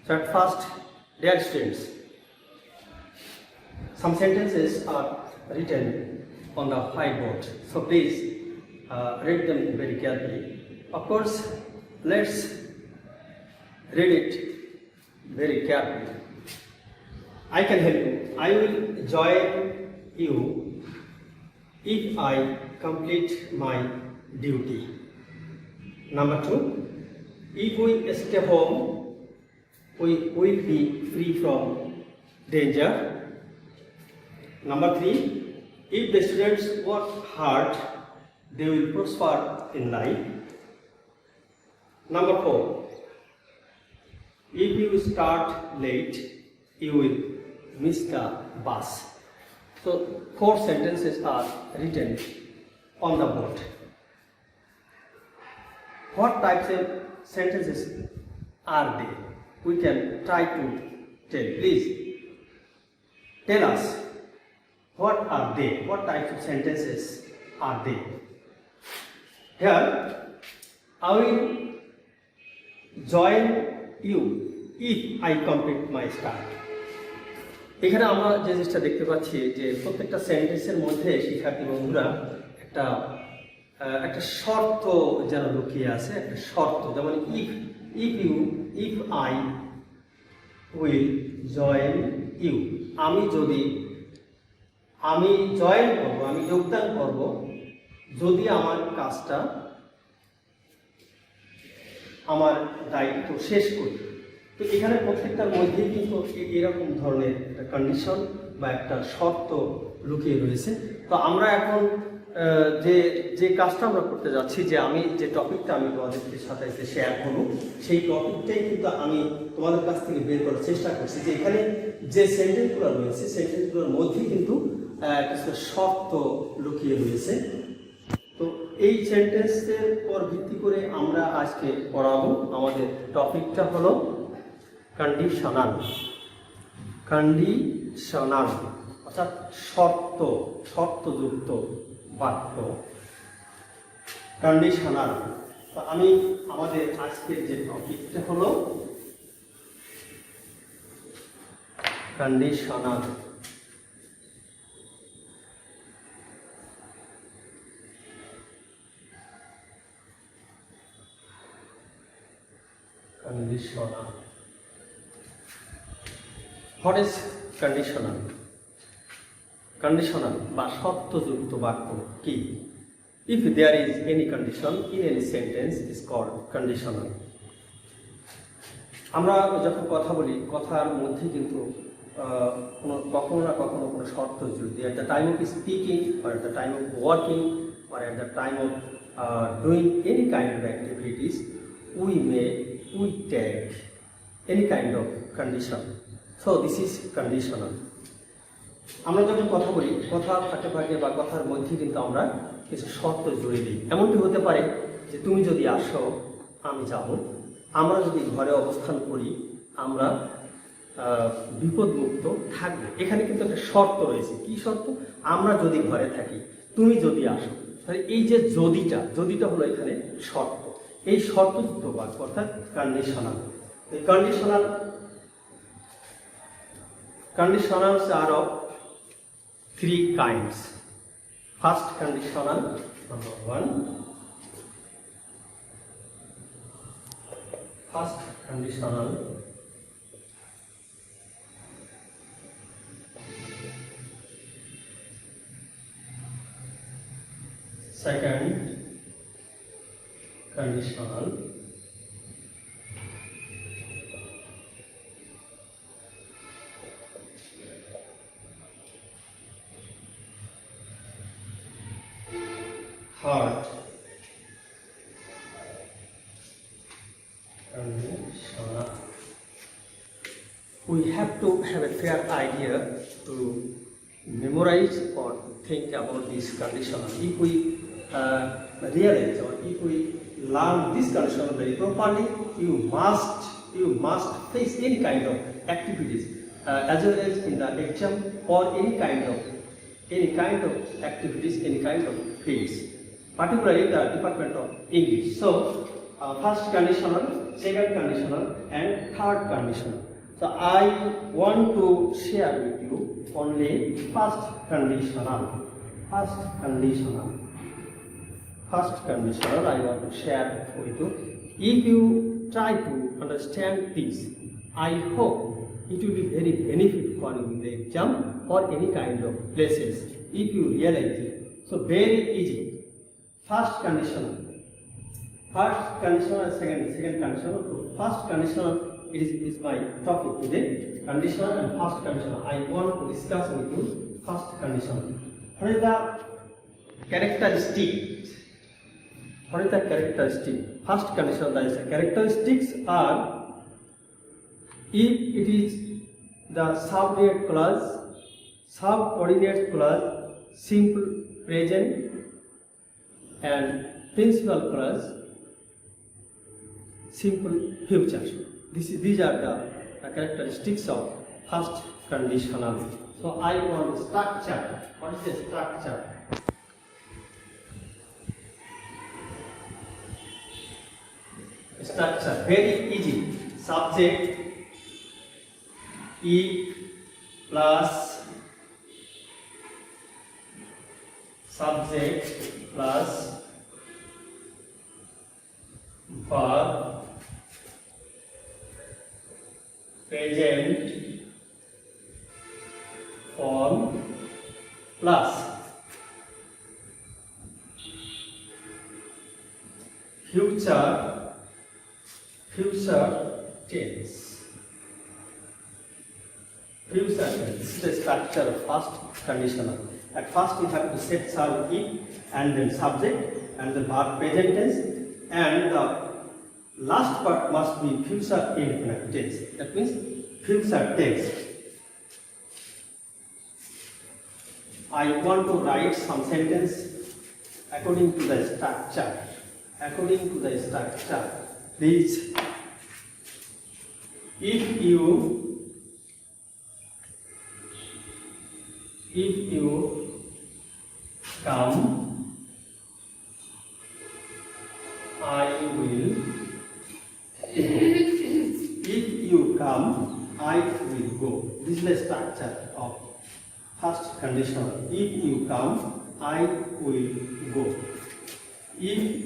So at first, dear students, some sentences are written on the whiteboard. So please read them very carefully. Of course, let's read it very carefully. I can help you. I will join you if I complete my duty. Number 2, if we stay home, we will be free from danger. Number 3, if the students work hard, they will prosper in life. Number 4, if you start late, you will miss the bus. So 4 sentences are written on the board. What types of sentences are they? We can try to tell. Please tell us, what are they? What types of sentences are they? Here, I will join you if I complete my study. এখানে আমরা যে জিনিসটা দেখতে পাচ্ছি যে প্রত্যেকটা সেন্টেন্সের মধ্যে শিক্ষার্থী বন্ধুরা একটা শর্ত যেন লুকিয়ে আছে, একটা শর্ত, যেমন if I will join you, আমি জয়েন করব, আমি যোগদান করব যদি আমার কাজটা, আমার দায়িত্ব শেষ করি। তো এখানে প্রত্যেকটার মধ্যেই কিন্তু এরকম ধরনের একটা কন্ডিশন বা একটা শর্ত লুকিয়ে রয়েছে। তো আমরা এখন যে কাজটা আমরা করতে যাচ্ছি, যে আমি যে টপিকটা আমি তোমাদের সাথে শেয়ার করব, সেই টপিকটাই কিন্তু আমি তোমাদের কাছ থেকে বের করার চেষ্টা করছি, যে এখানে যে সেন্টেন্সগুলো রয়েছে সেন্টেন্সগুলোর মধ্যেই কিন্তু কিছু শর্ত লুকিয়ে রয়েছে। তো এই সেন্টেন্সের উপর ভিত্তি করে আমরা আজকে পড়াবো। আমাদের টপিকটা হলো কন্ডিশনাল, অর্থাৎ শর্তযুক্ত বাক্য, কন্ডিশনাল। তো আমি আমাদের আজকের যে টপিকটা হলো conditional. What is conditional? Conditional বা শর্তযুক্ত বাক্য কি? If there is any condition in any sentence, it is called conditional. আমরা যখন কথা বলি, কথার মধ্যে কিন্তু কখনো না কখনো কোনো শর্ত জড়িত। At the time of speaking, or at the time of working, or at the time of doing any kind of activities, we take any kind of condition. So this is conditional. আমরা যখন কথা বলি, কথার ফাঁকে বা কথার মধ্যে কিন্তু আমরা কিছু শর্ত জুড়ে দিই। এমনটি হতে পারে যে তুমি যদি আসো আমি যাব, আমরা যদি ঘরে অবস্থান করি আমরা বিপদমুক্ত থাকবো। এখানে কিন্তু একটা শর্ত রয়েছে। কি শর্ত? আমরা যদি ঘরে থাকি, তুমি যদি আসো। তাহলে এই যে যদিটা হলো এখানে শর্ত। এই শর্তযুক্ত বাক্য অর্থাৎ কন্ডিশনাল। এই conditionals are of 3 kinds. First conditional, number 1. First conditional. Second conditional. Third conditional. We have to have a clear idea to memorize or think about this conditional. If we realize or if we learn this conditional very properly, you must face any kind of activities as well as in the exam or any kind of activities, any kind of fields, particularly the Department of English. So first conditional, second conditional, and third conditional. So I want to share with you only first conditional. First conditional I want to share with you. If you try to understand this, I hope it will be very benefit for you in the exam or any kind of places if you realize it. So very easy. First conditional and second conditional. So first conditional is my topic today. Conditional and first conditional. I want to discuss with you first conditional. What is the characteristic? First conditional, that is the characteristics are if it is the subordinate clause, simple present, and principal clause, simple future. These are the characteristics of first conditional. So I want structure. What is the structure? Structure very easy. Subject E plus subject plus verb present form plus future tense. This is the structure of first conditional. At first we have to set some if and then subject and then verb present tense, and the last part must be future indefinite tense. That means future tense. I want to write some sentence according to the structure. Please, if you come, I will go. If you come, I will go. This is the structure of first conditional. If you come, I will go. If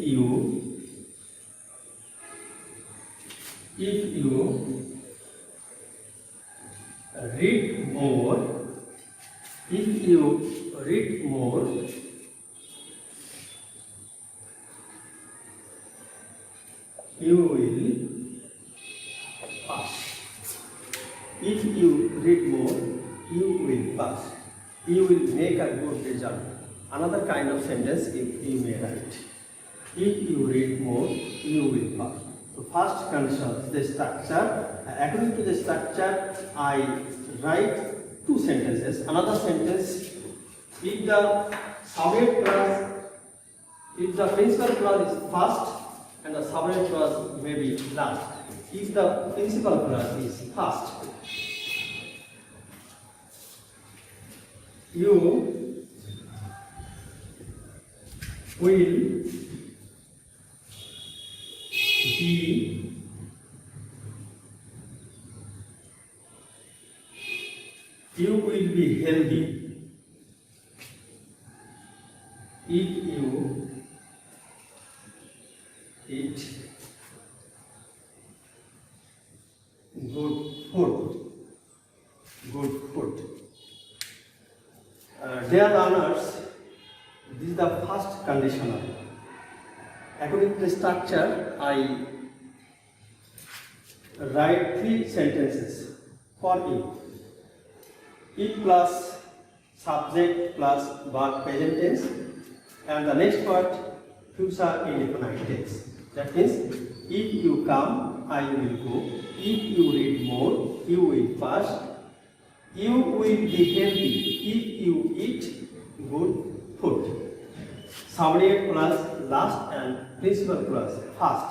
you read more, you will pass. If you read more, you will pass. You will make a good result. Another kind of sentence you may write. If you read more, you will pass. So first condition is the structure. According to the structure, I write two sentences. Another sentence, if the subject clause, if the principal clause is first and the subject clause may be last. If the principal clause is first, you will be healthy if you eat good food. Dear learners, this is the first conditional. According to the structure, I write three sentences for you. If plus subject plus verb present tense, and the next part future indefinite tense. That means if you come, I will go. If you read more, you will pass. You will be healthy if you eat good food. Subject plus last and principal plus first.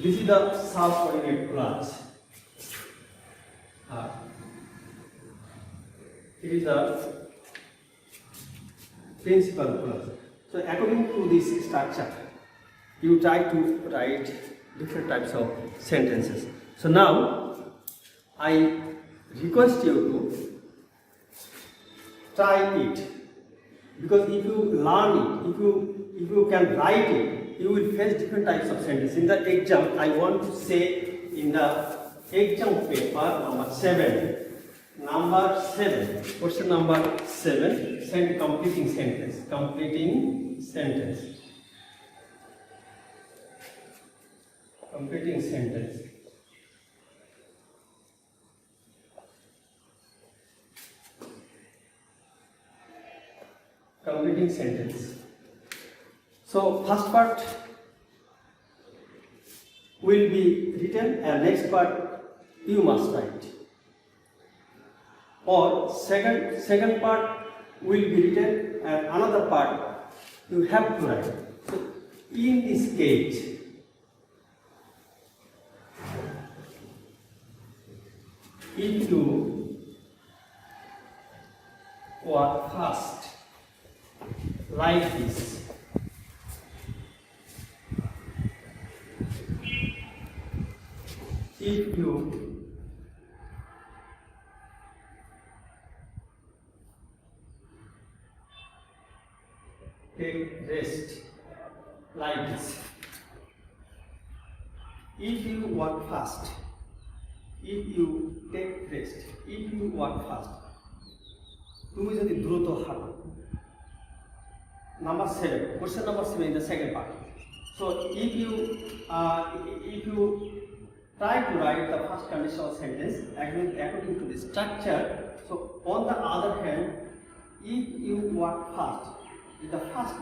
This is the subordinate clause. It is the principal clause. So according to this structure, you try to write different types of sentences. So now I request you to try it, because if you learn it, if you can write it, you will face different types of sentences. In the exam, I want to say in the exam paper number 7, question number 7, send completing sentence. Completing sentence. Completing sentence. Completing sentence. So first part will be written and next part you must write. Or second part will be written and another part you have to write. So in this case, if you work fast like this, if you take rest like this, if you work fast, if you take rest, if you work fast, তুমি যদি দ্রুত হাঁটো, number 7, question number 7 in the second part. So if you try to write the first conditional sentence according to the structure, so on the other hand, if you work fast in the first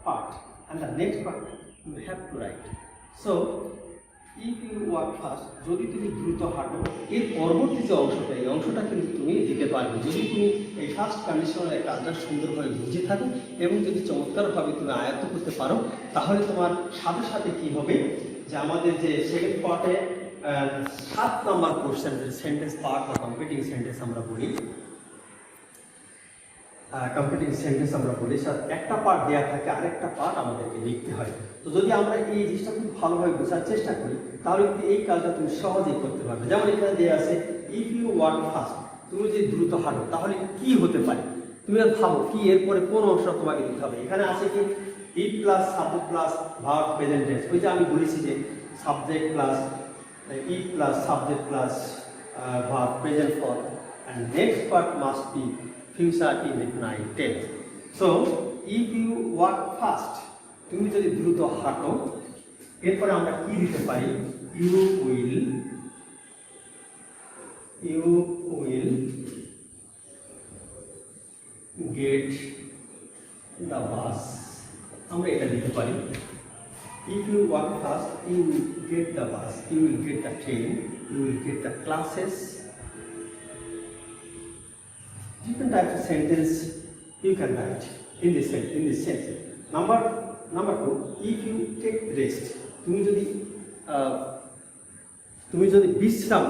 part and the next part you have to write. So if you work fast, যদি তুমি দ্রুত হাঁটো, এর পরবর্তী যে অংশটা, এই অংশটা কিন্তু তুমি দিতে পারবে যদি তুমি এই ফার্স্ট কন্ডিশনালের কাজটা সুন্দরভাবে বুঝে থাকো এবং যদি চমৎকারভাবে তুমি আয়ত্ত করতে পারো, তাহলে তোমার সাথে সাথে কি হবে যে আমাদের যে সেকেন্ড পার্টে 7 নম্বর কোশ্চেন, যে সেন্টেন্স পার্ট বা কমপ্লিটিং সেন্টেন্স আমরা বলি, কমপ্লিটিং সেন্টেন্স আমরা বলি, স্যার একটা পার্ট দেওয়া থাকে, আরেকটা পার্ট আমাদেরকে লিখতে হয়। তো যদি আমরা এই জিনিসটা খুব ভালোভাবে বোঝার চেষ্টা করি, তাহলে কিন্তু এই কাজটা তুমি সহজেই করতে পারবে। যেমন এখানে দেওয়া আছে ইফ ইউ ওয়ার্ক ফাস্ট, তুমি যদি দ্রুত হাঁটো তাহলে কি হতে পারে, তুমি ভাবো কি এরপরে কোন অংশটা তোমাকে দিতে হবে। এখানে আছে কি it plus subject plus verb present tense, ওই যে আমি বলেছি যে subject plus it plus subject plus verb present form, and next part must be future indefinite tense. So if you work fast, তুমি যদি দ্রুত হাঁটো, এরপরে আমরা কি দিতে পারি, you will get the bus, আমরা এটা দিতে পারি। If you work fast, you will get the bus, you will get the train, you will get the classes. Different types of sentence you can write in this sense. Number 2, if you take rest, তুমি যদি বিশ্রাম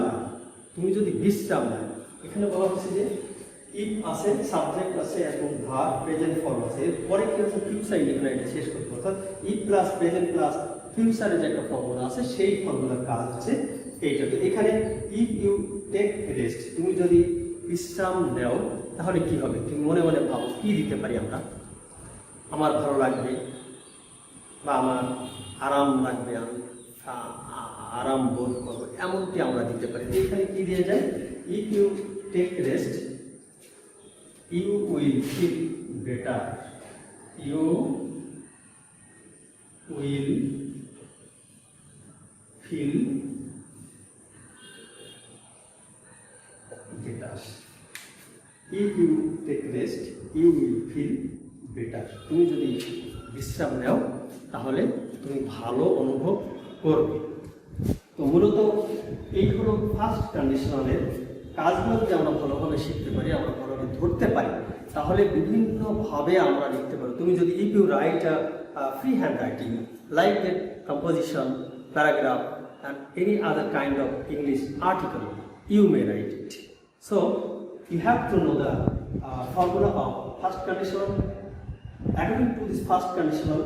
নাও, এখানে বলা হচ্ছে যে if আছে, subject আছে এবং ভার্ব প্রেজেন্ট ফর্ম আছে, এরপরে কি হচ্ছে ফিউচার ইনডিফিনাইট শেষ করতে, অর্থাৎ ইফ প্লাস প্রেজেন্ট প্লাস ফিউচারের যে একটা ফর্মুলা আছে সেই ফর্মুলার কাজ হচ্ছে এইটাকে। এখানে ইফ ইউ টেক রেস্ট, তুমি যদি বিশ্রাম নেও তাহলে কি হবে, তুমি মনে মনে ভাবো কি দিতে পারি আমরা, আমার ভালো লাগবে বা আমার আরাম লাগবে, আমি আরাম বোধ করবো, এমনটি আমরা দিতে পারি। এখানে কি দিয়ে যায়, if you take rest you will feel better, you will feel better, if you take rest you will feel better, তুমি যদি বিশ্রাম নাও তাহলে তুমি ভালো অনুভব করবে। তো মূলত এই হলো ফার্স্ট কন্ডিশনালের কাজগুলো যদি আমরা ভালোভাবে শিখতে পারি, আমরা ভালোভাবে ধরতে পারি, তাহলে বিভিন্নভাবে আমরা লিখতে পারি। তুমি যদি if you write free hand writing like that composition, paragraph and any other kind of English article, you may write it. So you have to know the formula of first conditional. According to this first conditional,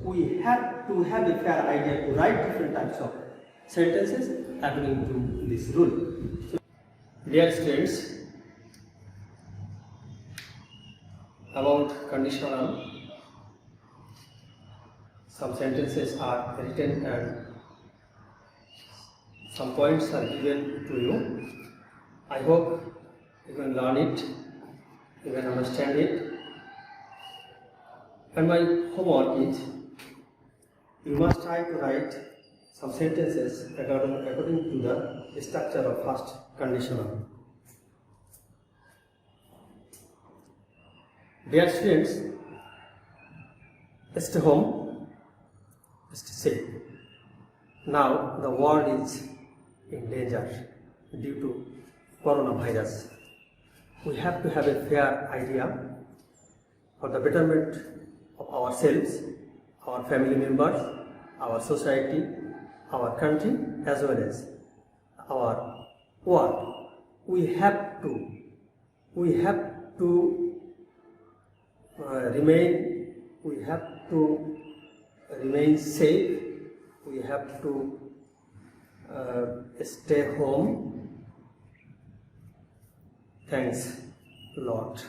we have to have a fair idea to write different types of sentences according to this rule. So, dear students, about conditional, some sentences are written and some points are given to you. I hope you can learn it, you can understand it. And my homework is, you must try to write some sentences according to the structure of first conditional. Dear students, stay home, stay safe. Now the world is in danger due to coronavirus. We have to have a fair idea for the betterment of ourselves, our family members, our society, our country, as well as our world. We have to remain safe. We have to stay home. Thanks, Lord.